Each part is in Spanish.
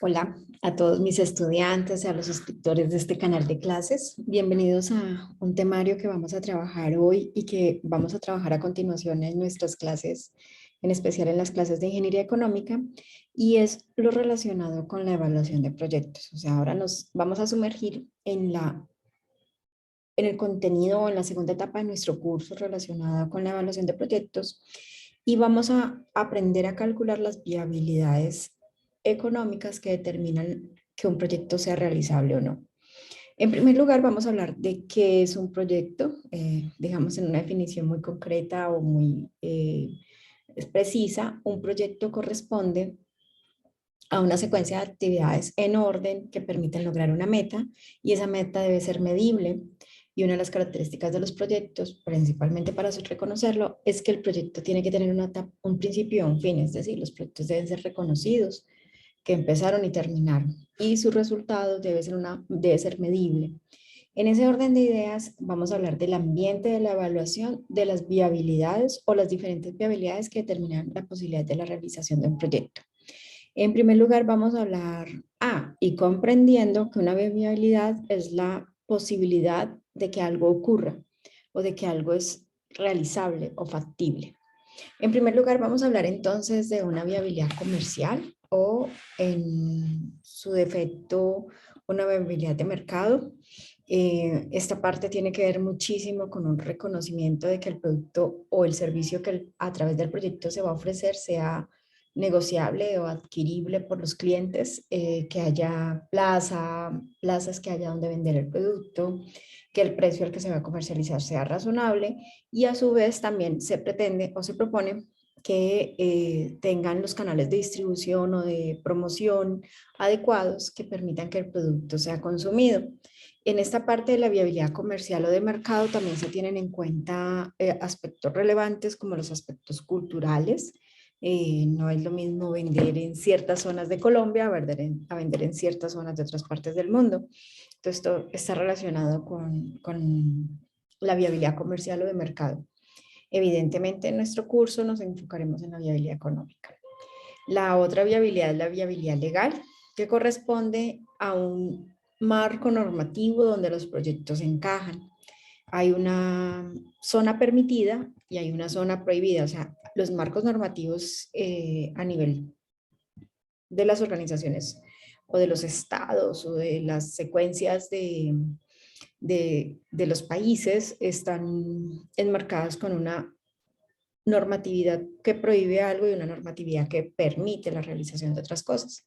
Hola a todos mis estudiantes y a los suscriptores de este canal de clases. Bienvenidos a un temario que vamos a trabajar hoy y que vamos a trabajar a continuación en nuestras clases, en especial en las clases de ingeniería económica, y es lo relacionado con la evaluación de proyectos. O sea, ahora nos vamos a sumergir en el contenido, en la segunda etapa de nuestro curso relacionada con la evaluación de proyectos, y vamos a aprender a calcular las viabilidades económicas que determinan que un proyecto sea realizable o no. En primer lugar, vamos a hablar de qué es un proyecto, digamos en una definición muy concreta o muy precisa. Un proyecto corresponde a una secuencia de actividades en orden que permiten lograr una meta, y esa meta debe ser medible. Y una de las características de los proyectos, principalmente para reconocerlo, es que el proyecto tiene que tener un principio y un fin, es decir, los proyectos deben ser reconocidos, que empezaron y terminaron, y su resultado debe ser medible. En ese orden de ideas, vamos a hablar del ambiente de la evaluación, de las viabilidades o las diferentes viabilidades que determinan la posibilidad de la realización de un proyecto. En primer lugar, vamos a hablar, y comprendiendo que una viabilidad es la posibilidad de que algo ocurra o de que algo es realizable o factible. En primer lugar, vamos a hablar entonces de una viabilidad comercial o, en su defecto, una viabilidad de mercado. Esta parte tiene que ver muchísimo con un reconocimiento de que el producto o el servicio que a través del proyecto se va a ofrecer sea negociable o adquirible por los clientes, que haya plazas que haya donde vender el producto, que el precio al que se va a comercializar sea razonable, y a su vez también se pretende o se propone que tengan los canales de distribución o de promoción adecuados que permitan que el producto sea consumido. En esta parte de la viabilidad comercial o de mercado también se tienen en cuenta aspectos relevantes como los aspectos culturales. No es lo mismo vender en ciertas zonas de Colombia a vender en ciertas zonas de otras partes del mundo. Entonces, esto está relacionado con la viabilidad comercial o de mercado. Evidentemente, en nuestro curso nos enfocaremos en la viabilidad económica. La otra viabilidad es la viabilidad legal, que corresponde a un marco normativo donde los proyectos encajan. Hay una zona permitida y hay una zona prohibida. O sea, los marcos normativos a nivel de las organizaciones o de los estados o de las secuencias de los países están enmarcadas con una normatividad que prohíbe algo y una normatividad que permite la realización de otras cosas.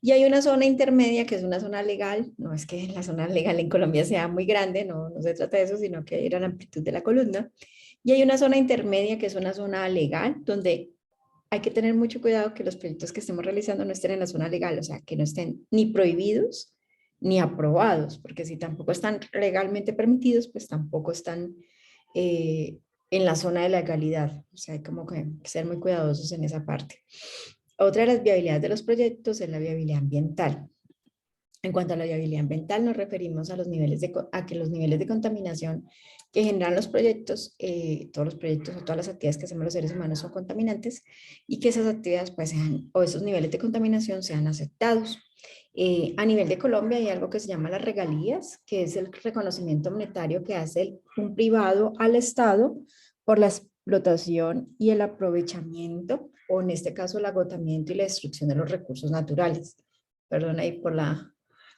Y hay una zona intermedia que es una zona legal. No es que la zona legal en Colombia sea muy grande, no se trata de eso, sino que era la amplitud de la columna. Y hay una zona intermedia que es una zona legal, donde hay que tener mucho cuidado que los proyectos que estemos realizando no estén en la zona legal, o sea, que no estén ni prohibidos ni aprobados, porque si tampoco están legalmente permitidos, pues tampoco están en la zona de legalidad. O sea, hay como que ser muy cuidadosos en esa parte. Otra de las viabilidades de los proyectos es la viabilidad ambiental. En cuanto a la viabilidad ambiental, nos referimos a a que los niveles de contaminación que generan los proyectos, todos los proyectos o todas las actividades que hacemos los seres humanos son contaminantes, y que esas actividades pues sean, o esos niveles de contaminación sean aceptados. A nivel de Colombia hay algo que se llama las regalías, que es el reconocimiento monetario que hace un privado al Estado por la explotación y el aprovechamiento, o en este caso el agotamiento y la destrucción de los recursos naturales. Perdón ahí por la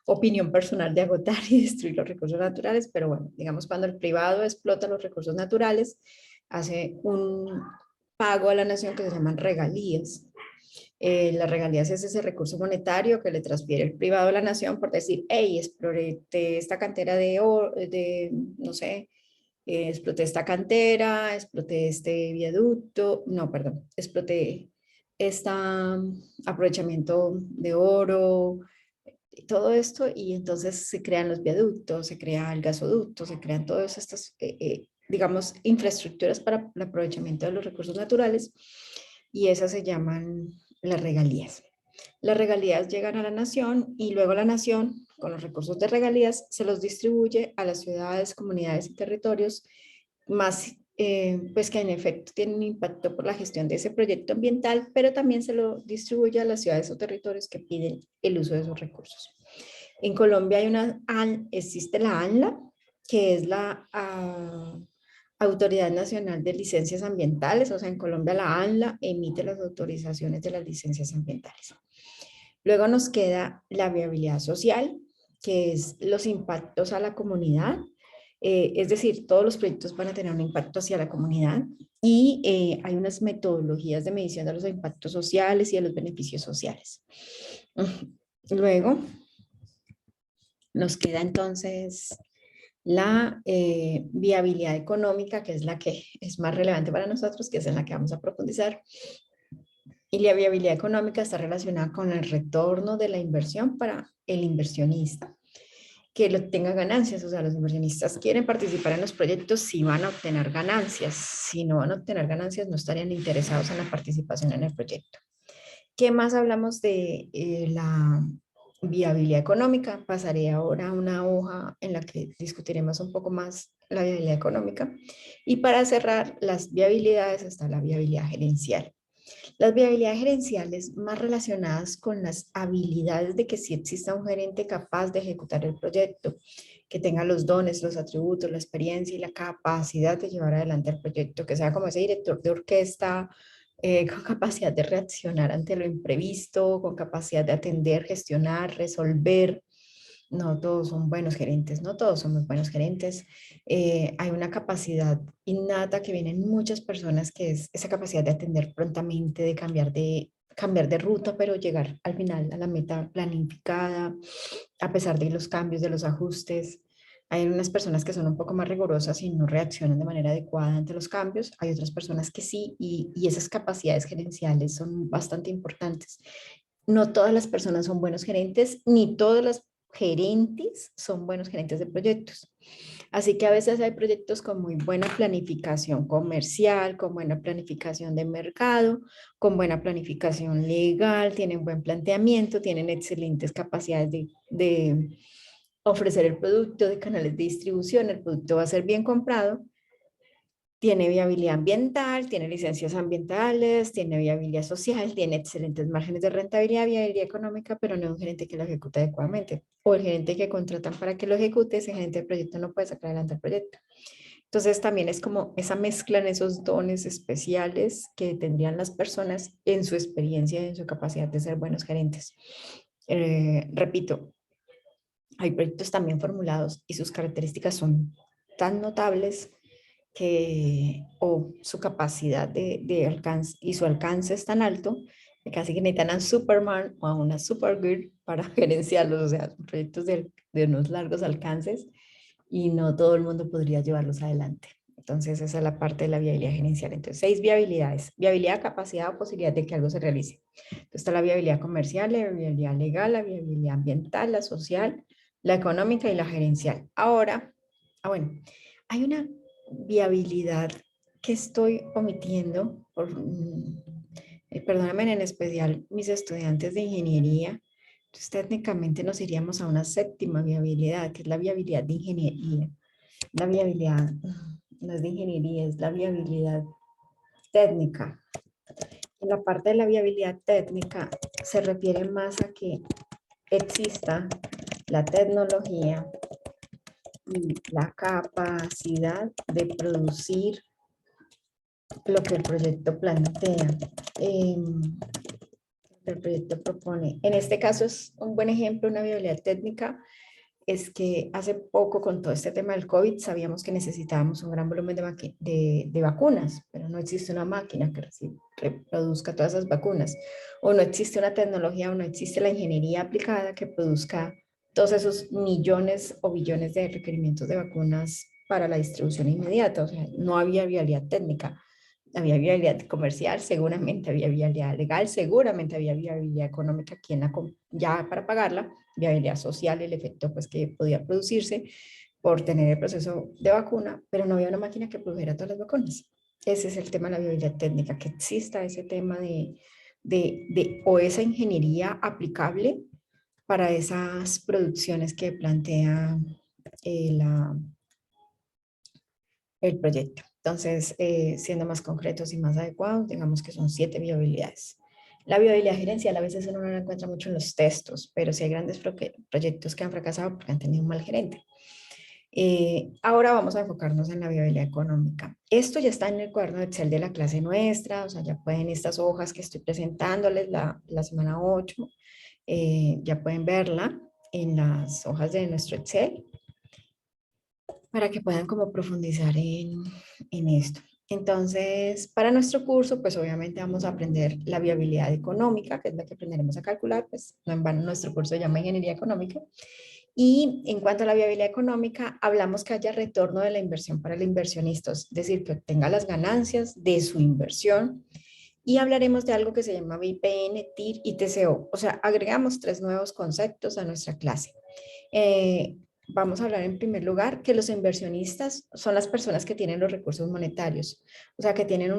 opinión personal de agotar y destruir los recursos naturales, pero bueno, digamos cuando el privado explota los recursos naturales, hace un pago a la nación que se llaman regalías. Las regalías es ese recurso monetario que le transfiere el privado a la nación por decir, hey, exploté esta cantera no sé, exploté esta cantera, exploté este viaducto, no, perdón, exploté este aprovechamiento de oro, todo esto, y entonces se crean los viaductos, se crea el gasoducto, se crean todas estas, digamos, infraestructuras para el aprovechamiento de los recursos naturales, y esas se llaman las regalías. Las regalías llegan a la nación y luego la nación, con los recursos de regalías, se los distribuye a las ciudades, comunidades y territorios más pues que en efecto tiene un impacto por la gestión de ese proyecto ambiental, pero también se lo distribuye a las ciudades o territorios que piden el uso de esos recursos. En Colombia existe la ANLA, que es la Autoridad Nacional de Licencias Ambientales, o sea, en Colombia la ANLA emite las autorizaciones de las licencias ambientales. Luego nos queda la viabilidad social, que es los impactos a la comunidad, es decir, todos los proyectos van a tener un impacto hacia la comunidad y hay unas metodologías de medición de los impactos sociales y de los beneficios sociales. Luego nos queda entonces la viabilidad económica, que es la que es más relevante para nosotros, que es en la que vamos a profundizar. Y la viabilidad económica está relacionada con el retorno de la inversión para el inversionista, que tenga ganancias. O sea, los inversionistas quieren participar en los proyectos si van a obtener ganancias. Si no van a obtener ganancias, no estarían interesados en la participación en el proyecto. ¿Qué más hablamos de la viabilidad económica? Pasaré ahora a una hoja en la que discutiremos un poco más la viabilidad económica. Y para cerrar las viabilidades está la viabilidad gerencial. Las viabilidades gerenciales más relacionadas con las habilidades de que sí exista un gerente capaz de ejecutar el proyecto, que tenga los dones, los atributos, la experiencia y la capacidad de llevar adelante el proyecto, que sea como ese director de orquesta, con capacidad de reaccionar ante lo imprevisto, con capacidad de atender, gestionar, resolver. No todos son buenos gerentes, no todos somos buenos gerentes. Hay una capacidad innata que viene en muchas personas, que es esa capacidad de atender prontamente, de cambiar de ruta, pero llegar al final a la meta planificada, a pesar de los cambios, de los ajustes. Hay unas personas que son un poco más rigurosas y no reaccionan de manera adecuada ante los cambios. Hay otras personas que sí, y esas capacidades gerenciales son bastante importantes. No todas las personas son buenos gerentes, ni todos los gerentes son buenos gerentes de proyectos. Así que a veces hay proyectos con muy buena planificación comercial, con buena planificación de mercado, con buena planificación legal, tienen buen planteamiento, tienen excelentes capacidades de ofrecer el producto, de canales de distribución, el producto va a ser bien comprado, tiene viabilidad ambiental, tiene licencias ambientales, tiene viabilidad social, tiene excelentes márgenes de rentabilidad, viabilidad económica, pero no es un gerente que lo ejecuta adecuadamente. O el gerente que contratan para que lo ejecute, ese gerente del proyecto no puede sacar adelante el proyecto. Entonces también es como esa mezcla en esos dones especiales que tendrían las personas en su experiencia y en su capacidad de ser buenos gerentes. Repito, hay proyectos también formulados y sus características son tan notables que, o su capacidad de alcance y su alcance es tan alto que casi que necesitan a un Superman o a una Supergirl para gerenciarlos. O sea, son proyectos de unos largos alcances y no todo el mundo podría llevarlos adelante. Entonces, esa es la parte de la viabilidad gerencial. Entonces, 6 viabilidades: viabilidad, capacidad o posibilidad de que algo se realice. Entonces, está la viabilidad comercial, la viabilidad legal, la viabilidad ambiental, la social, la económica y la gerencial. Ahora, bueno, hay una viabilidad que estoy omitiendo, perdóname, en especial mis estudiantes de ingeniería. Entonces, técnicamente nos iríamos a una séptima viabilidad, que es la viabilidad de ingeniería. La viabilidad no es de ingeniería, es la viabilidad técnica. En la parte de la viabilidad técnica se refiere más a que exista la tecnología y la capacidad de producir lo que el proyecto plantea, el proyecto propone. En este caso es un buen ejemplo, una viabilidad técnica, es que hace poco con todo este tema del COVID sabíamos que necesitábamos un gran volumen de vacunas, pero no existe una máquina que reproduzca todas esas vacunas, o no existe una tecnología, o no existe la ingeniería aplicada que produzca todos esos millones o billones de requerimientos de vacunas para la distribución inmediata. O sea, no había viabilidad técnica. Había viabilidad comercial, seguramente había viabilidad legal, seguramente había viabilidad económica, ya para pagarla, viabilidad social, el efecto pues, que podía producirse por tener el proceso de vacuna, pero no había una máquina que produjera todas las vacunas. Ese es el tema de la viabilidad técnica, que exista ese tema o esa ingeniería aplicable para esas producciones que plantea el proyecto. Entonces, siendo más concretos y más adecuados, digamos que son 7 viabilidades. La viabilidad gerencial a veces uno no la encuentra mucho en los textos, pero sí hay grandes proyectos que han fracasado porque han tenido un mal gerente. Ahora vamos a enfocarnos en la viabilidad económica. Esto ya está en el cuaderno de Excel de la clase nuestra, o sea, ya pueden estas hojas que estoy presentándoles la semana 8, ya pueden verla en las hojas de nuestro Excel para que puedan como profundizar en esto. Entonces, para nuestro curso, pues obviamente vamos a aprender la viabilidad económica, que es la que aprenderemos a calcular, pues no en vano nuestro curso se llama Ingeniería Económica. Y en cuanto a la viabilidad económica, hablamos que haya retorno de la inversión para el inversionista, es decir, que obtenga las ganancias de su inversión. Y hablaremos de algo que se llama VPN, TIR y TCO. O sea, agregamos 3 nuevos conceptos a nuestra clase. Vamos a hablar en primer lugar que los inversionistas son las personas que tienen los recursos monetarios, o sea, que tienen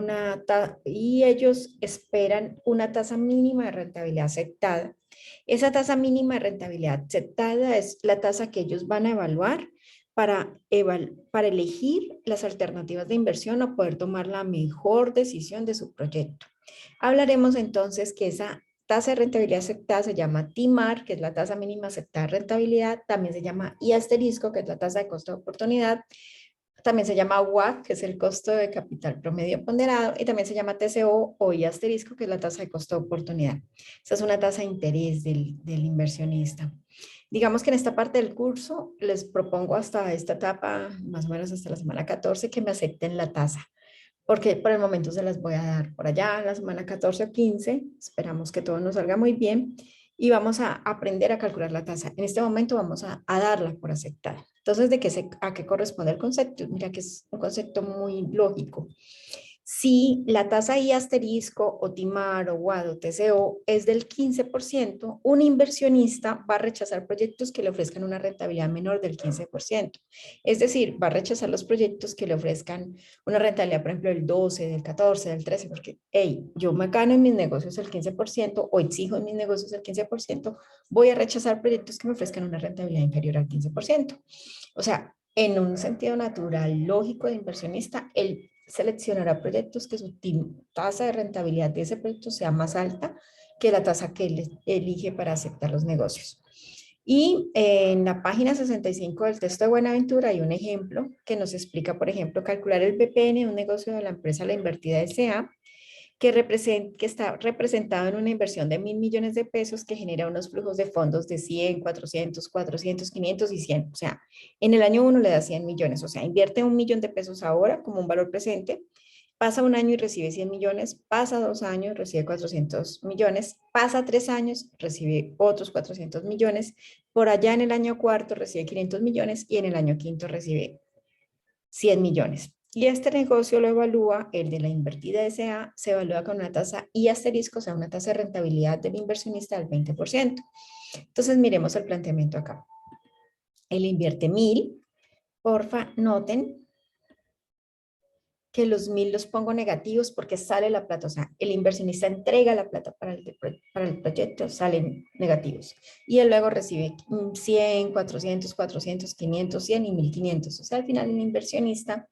y ellos esperan una tasa mínima de rentabilidad aceptada. Esa tasa mínima de rentabilidad aceptada es la tasa que ellos van a evaluar para elegir las alternativas de inversión o poder tomar la mejor decisión de su proyecto. Hablaremos entonces que esa tasa de rentabilidad aceptada se llama TIMAR, que es la tasa mínima aceptada de rentabilidad, también se llama I asterisco, que es la tasa de costo de oportunidad, también se llama WACC, que es el costo de capital promedio ponderado, y también se llama TCO o I asterisco, que es la tasa de costo de oportunidad. Esa es una tasa de interés del inversionista. Digamos que en esta parte del curso les propongo hasta esta etapa, más o menos hasta la semana 14, que me acepten la tasa, porque por el momento se las voy a dar por allá la semana 14 o 15, esperamos que todo nos salga muy bien y vamos a aprender a calcular la tasa. En este momento vamos a darla por aceptada. Entonces, ¿a qué corresponde el concepto? Mira que es un concepto muy lógico. Si la tasa I asterisco o TIMAR o WAD o TCO es del 15%, un inversionista va a rechazar proyectos que le ofrezcan una rentabilidad menor del 15%. Es decir, va a rechazar los proyectos que le ofrezcan una rentabilidad, por ejemplo, del 12, del 14, del 13, porque, hey, yo me gano en mis negocios el 15% o exijo en mis negocios el 15%, voy a rechazar proyectos que me ofrezcan una rentabilidad inferior al 15%. O sea, en un sentido natural, lógico de inversionista, él seleccionará proyectos que su tasa de rentabilidad de ese proyecto sea más alta que la tasa que él elige para aceptar los negocios. Y en la página 65 del texto de Buenaventura hay un ejemplo que nos explica, por ejemplo, calcular el BPN de un negocio de la empresa La Invertida S.A., que está representado en una inversión de 1.000 millones de pesos que genera unos flujos de fondos de 100, 400, 400, 500 y 100. O sea, en el año 1 le da 100 millones, o sea, invierte 1.000.000 de pesos ahora como un valor presente, pasa un año y recibe 100 millones, pasa 2 años, recibe 400 millones, pasa 3 años, recibe otros 400 millones, por allá en el año cuarto recibe 500 millones y en el año quinto recibe 100 millones. Y este negocio lo evalúa, el de la invertida S.A., se evalúa con una tasa I asterisco, o sea, una tasa de rentabilidad del inversionista del 20%. Entonces, miremos el planteamiento acá. Él invierte 1.000, porfa, noten que los 1.000 los pongo negativos porque sale la plata, o sea, el inversionista entrega la plata para el proyecto, salen negativos. Y él luego recibe 100, 400, 400, 500, 100 y 1.500. O sea, al final el inversionista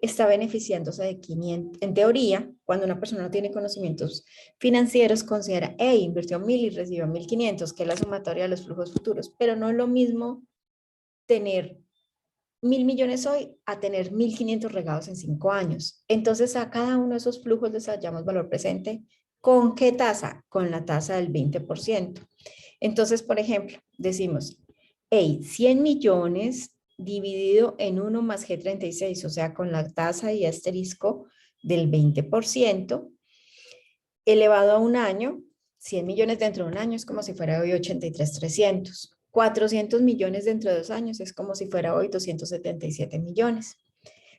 está beneficiándose de 500. En teoría, cuando una persona no tiene conocimientos financieros, considera, hey, invirtió 1.000 y recibió 1.500, que es la sumatoria de los flujos futuros, pero no es lo mismo tener 1.000 millones hoy a tener 1.500 regados en 5 años. Entonces, a cada uno de esos flujos les hallamos valor presente. ¿Con qué tasa? Con la tasa del 20%. Entonces, por ejemplo, decimos, hey, 100 millones dividido en 1 más G36, o sea, con la tasa y asterisco del 20%, elevado a un año, 100 millones dentro de un año es como si fuera hoy 83.300. 400 millones dentro de 2 años es como si fuera hoy 277 millones.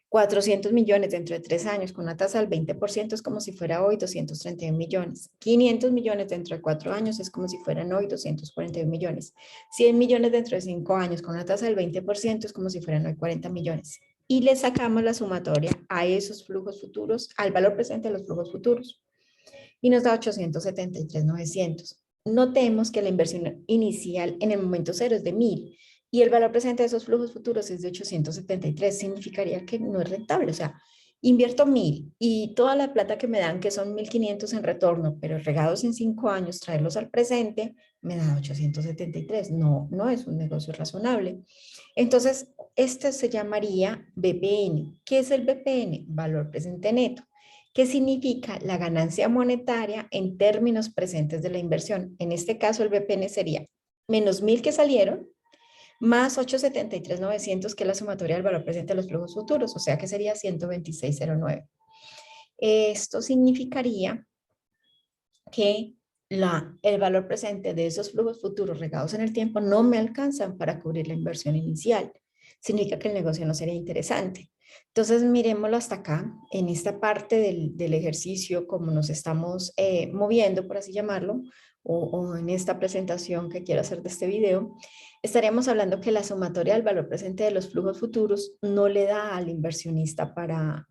400 millones dentro de 3 años con una tasa del 20% es como si fuera hoy 231 millones. 500 millones dentro de 4 años es como si fueran hoy 241 millones. 100 millones dentro de 5 años con una tasa del 20% es como si fueran hoy 40 millones. Y le sacamos la sumatoria a esos flujos futuros, al valor presente de los flujos futuros. Y nos da 873.900. Notemos que la inversión inicial en el momento cero es de 1.000 y el valor presente de esos flujos futuros es de 873. Significaría que no es rentable. O sea, invierto 1.000 y toda la plata que me dan, que son 1.500 en retorno, pero regados en 5 años, traerlos al presente, me da 873. No, no es un negocio razonable. Entonces, este se llamaría BPN. ¿Qué es el BPN? Valor presente neto. ¿Qué significa la ganancia monetaria en términos presentes de la inversión? En este caso, el BPN sería menos 1.000 que salieron, más 873.900, que es la sumatoria del valor presente de los flujos futuros, o sea que sería 126.09. Esto significaría que el valor presente de esos flujos futuros regados en el tiempo no me alcanzan para cubrir la inversión inicial. Significa que el negocio no sería interesante. Entonces, miremoslo hasta acá, en esta parte del ejercicio, como nos estamos moviendo, por así llamarlo, o en esta presentación que quiero hacer de este video, estaríamos hablando que la sumatoria del valor presente de los flujos futuros no le da al inversionista para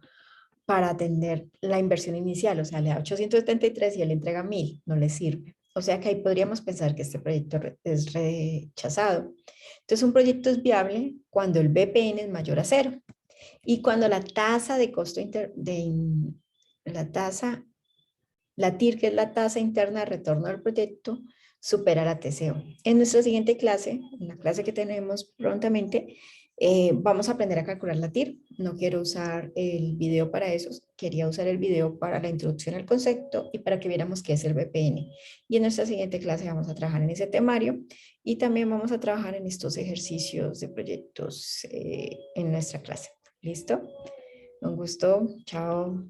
atender la inversión inicial, o sea, le da 873 y él entrega 1.000, no le sirve. O sea que ahí podríamos pensar que este proyecto es rechazado. Entonces, un proyecto es viable cuando el BPN es mayor a cero y cuando la tasa de costo la tasa, la TIR, que es la tasa interna de retorno del proyecto, supera la TCO. En nuestra siguiente clase, en la clase que tenemos prontamente, vamos a aprender a calcular la TIR. No quiero usar el video para eso, quería usar el video para la introducción al concepto y para que viéramos qué es el BPN. Y en nuestra siguiente clase vamos a trabajar en ese temario y también vamos a trabajar en estos ejercicios de proyectos en nuestra clase. ¿Listo? Un gusto. Chao.